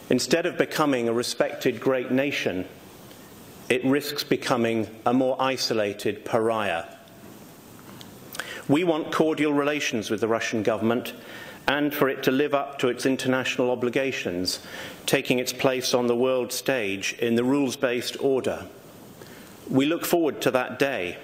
Instead of becoming a respected great nation, it risks becoming a more isolated pariah. We want cordial relations with the Russian government and for it to live up to its international obligations, taking its place on the world stage in the rules-based order. We look forward to that day.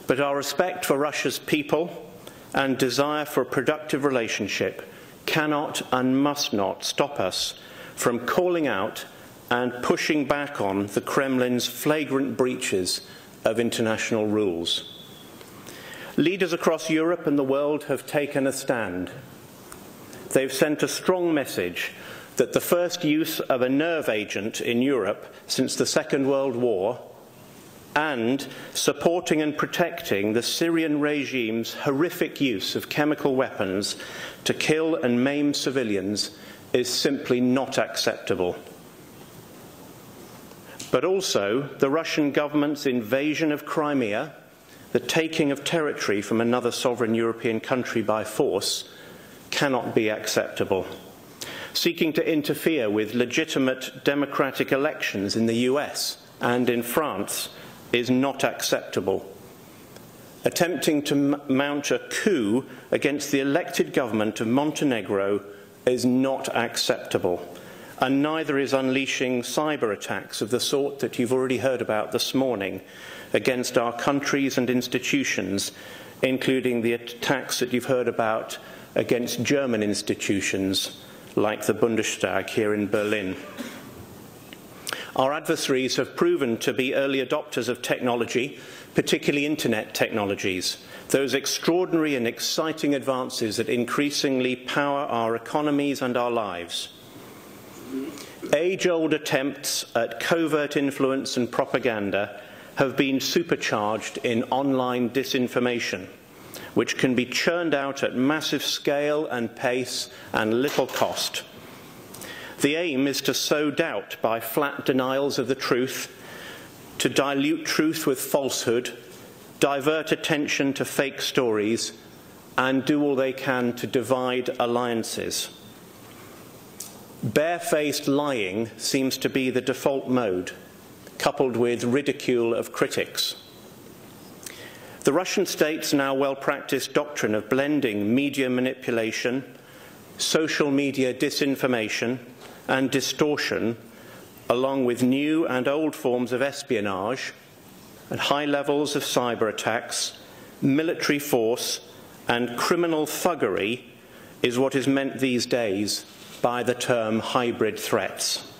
But our respect for Russia's people and desire for a productive relationship cannot and must not stop us from calling out and pushing back on the Kremlin's flagrant breaches of international rules. Leaders across Europe and the world have taken a stand. They've sent a strong message that the first use of a nerve agent in Europe since the Second World War and supporting and protecting the Syrian regime's horrific use of chemical weapons to kill and maim civilians is simply not acceptable. But also the Russian government's invasion of Crimea, the taking of territory from another sovereign European country by force, cannot be acceptable. Seeking to interfere with legitimate democratic elections in the US and in France is not acceptable. Attempting to mount a coup against the elected government of Montenegro is not acceptable, and neither is unleashing cyber attacks of the sort that you've already heard about this morning against our countries and institutions, including the attacks that you've heard about against German institutions like the Bundestag here in Berlin. Our adversaries have proven to be early adopters of technology, particularly internet technologies, those extraordinary and exciting advances that increasingly power our economies and our lives. Age-old attempts at covert influence and propaganda have been supercharged in online disinformation, which can be churned out at massive scale and pace and little cost. The aim is to sow doubt by flat denials of the truth, to dilute truth with falsehood, divert attention to fake stories, and do all they can to divide alliances. Barefaced lying seems to be the default mode, coupled with ridicule of critics. The Russian state's now well-practiced doctrine of blending media manipulation, social media disinformation, and distortion, along with new and old forms of espionage and high levels of cyber attacks, military force, and criminal thuggery, is what is meant these days by the term hybrid threats.